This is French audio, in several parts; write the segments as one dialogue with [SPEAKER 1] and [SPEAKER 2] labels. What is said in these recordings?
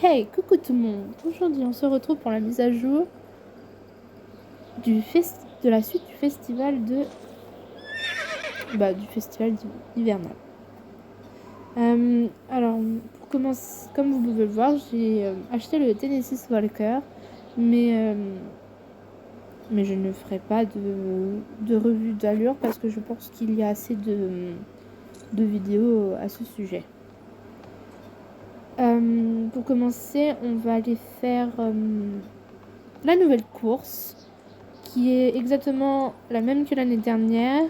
[SPEAKER 1] Hey, coucou tout le monde! Aujourd'hui, on se retrouve pour la mise à jour de la suite du festival du festival hivernal. Alors, pour commencer, comme vous pouvez le voir, j'ai acheté le Tennessee Walker, mais je ne ferai pas de revue d'allure parce que je pense qu'il y a assez de vidéos à ce sujet. Pour commencer, on va aller faire la nouvelle course, qui est exactement la même que l'année dernière,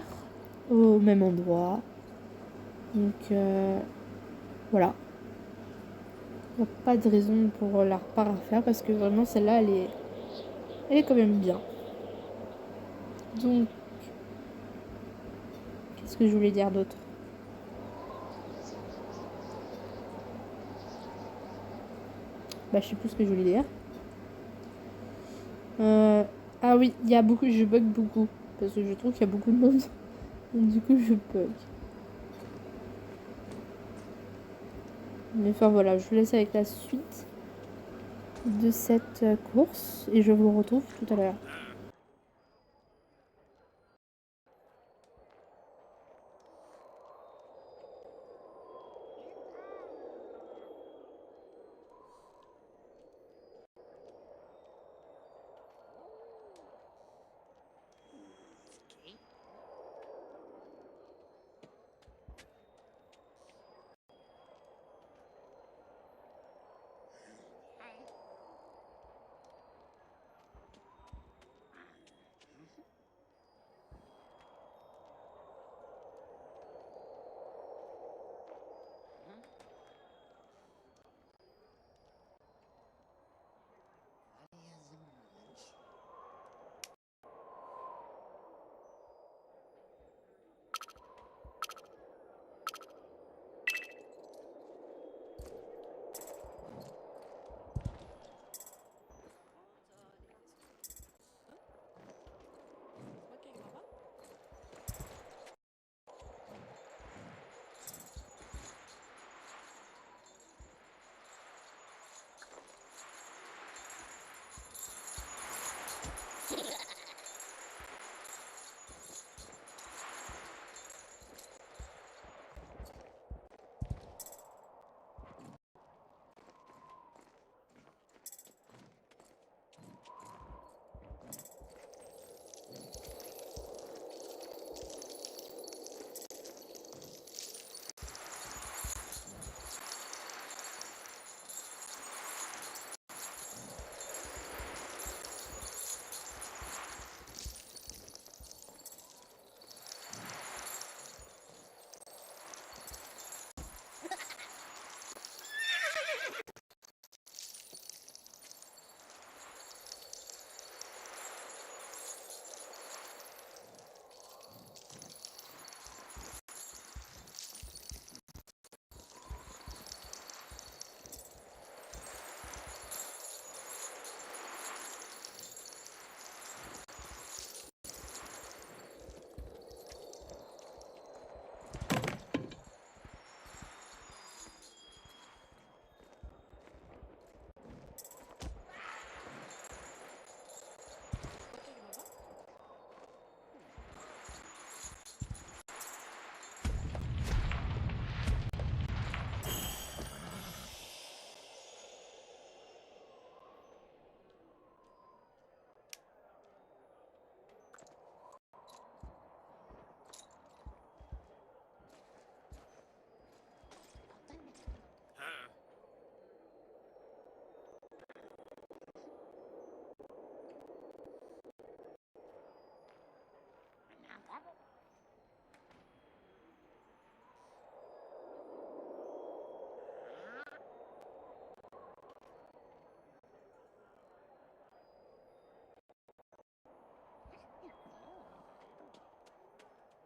[SPEAKER 1] au même endroit. Donc voilà. Il n'y a pas de raison pour la refaire parce que vraiment celle-là, elle est quand même bien. Donc, qu'est-ce que je voulais dire d'autre? Je sais plus ce que je voulais dire. Ah oui, il y a beaucoup, je bug beaucoup parce que je trouve qu'il y a beaucoup de monde. Donc du coup, je bug. Mais enfin voilà, je vous laisse avec la suite de cette course et je vous retrouve tout à l'heure.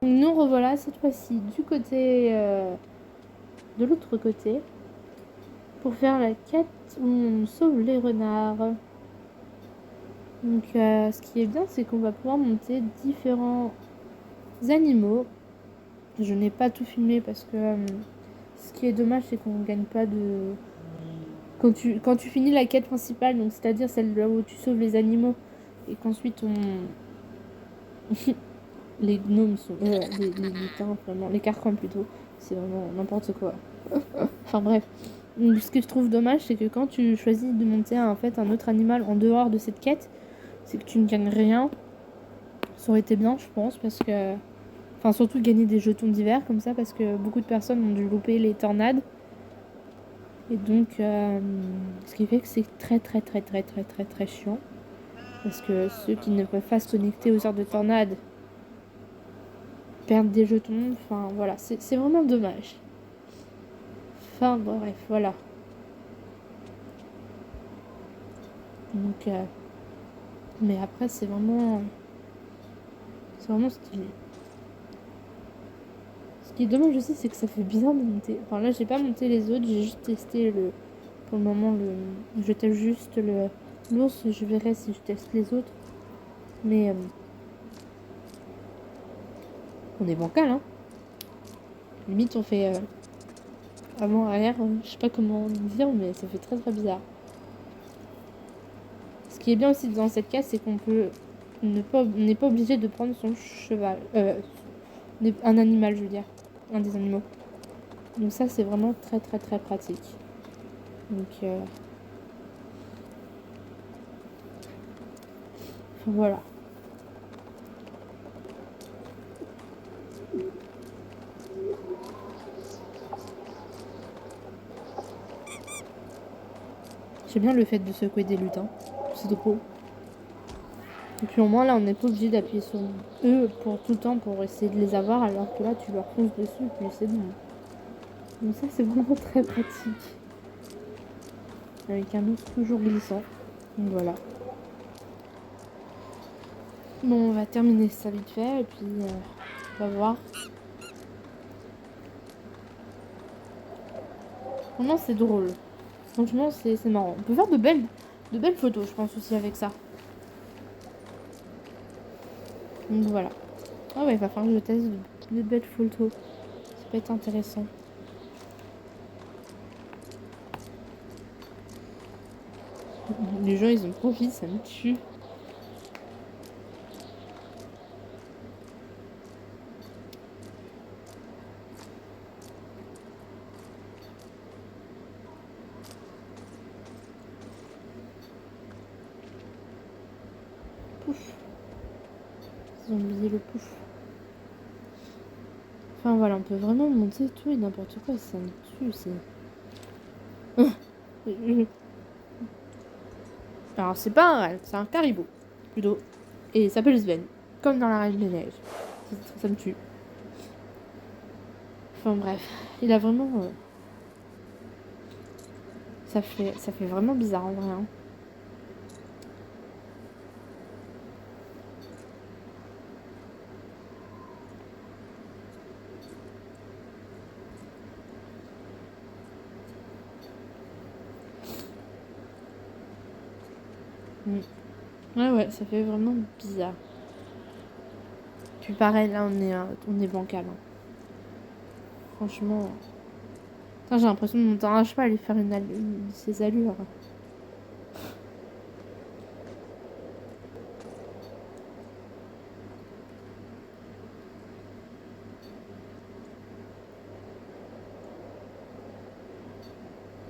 [SPEAKER 1] Nous revoilà cette fois-ci du côté de l'autre côté pour faire la quête où on sauve les renards. Donc ce qui est bien, c'est qu'on va pouvoir monter différents animaux. Je n'ai pas tout filmé parce que ce qui est dommage, c'est qu'on ne gagne pas Quand tu finis la quête principale, donc c'est-à-dire celle là où tu sauves les animaux, et qu'ensuite les gnomes sont... les lutins, vraiment, les carcans plutôt, c'est vraiment n'importe quoi. Enfin bref. Donc, ce que je trouve dommage, c'est que quand tu choisis de monter en fait un autre animal en dehors de cette quête, c'est que tu ne gagnes rien. Ça aurait été bien, je pense, parce que... Enfin, surtout gagner des jetons d'hiver comme ça, parce que beaucoup de personnes ont dû louper les tornades. Et donc, ce qui fait que c'est très très très très très très très chiant. Parce que ceux qui ne peuvent pas se connecter aux heures de tornade perdent des jetons. Enfin, voilà, c'est vraiment dommage. Enfin, bref, voilà. Donc, mais après, c'est vraiment... C'est vraiment stylé. Ce qui est dommage aussi, c'est que ça fait bizarre de monter. Enfin, là, j'ai pas monté les autres, j'ai juste testé le... Pour le moment, je teste juste l'ours. Je verrai si je teste les autres. Mais on est bancal, hein. Limite, on fait avant, arrière. Je sais pas comment dire, mais ça fait très très bizarre. Ce qui est bien aussi dans cette case, c'est qu'on peut on n'est pas obligé de prendre son cheval. Un animal, je veux dire. Un des animaux. Donc ça, c'est vraiment très très très pratique. Donc voilà. J'aime bien le fait de secouer des lutins. C'est drôle. Et puis au moins là, on n'est pas obligé d'appuyer sur eux pour tout le temps pour essayer de les avoir, alors que là, tu leur fonces dessus, puis c'est bon. Donc ça, c'est vraiment très pratique. Avec un ours toujours glissant. Donc voilà. Bon, on va terminer ça vite fait, et puis on va voir. Vraiment, c'est drôle. Franchement, c'est marrant. On peut faire de belles photos, je pense, aussi avec ça. Donc voilà. Ah ouais, il va falloir que je teste de belles photos. Ça peut être intéressant. Les gens, ils ont trop envie, ça me tue. Pouf. Ils ont oublié le pouf. Enfin voilà, on peut vraiment monter tout et n'importe quoi, ça me tue, c'est... Alors c'est pas un râle, c'est un caribou, plutôt. Et il s'appelle Sven, comme dans la Reine des Neiges. Ça me tue. Enfin bref, il a vraiment... ça fait vraiment bizarre en vrai. Hein. Mm. Ouais, ça fait vraiment bizarre. Puis pareil, là, on est bancal. Hein. Franchement... Putain, j'ai l'impression de monter un cheval et faire une de ses allures.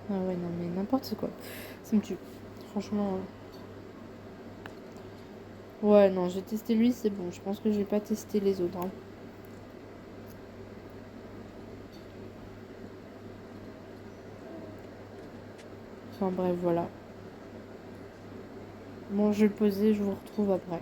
[SPEAKER 1] Ah ouais, non, mais n'importe quoi. Ça me tue. Franchement... Ouais, non, j'ai testé lui, c'est bon. Je pense que je vais pas tester les autres. Hein. Enfin bref, voilà. Bon, je vais le poser, je vous retrouve après.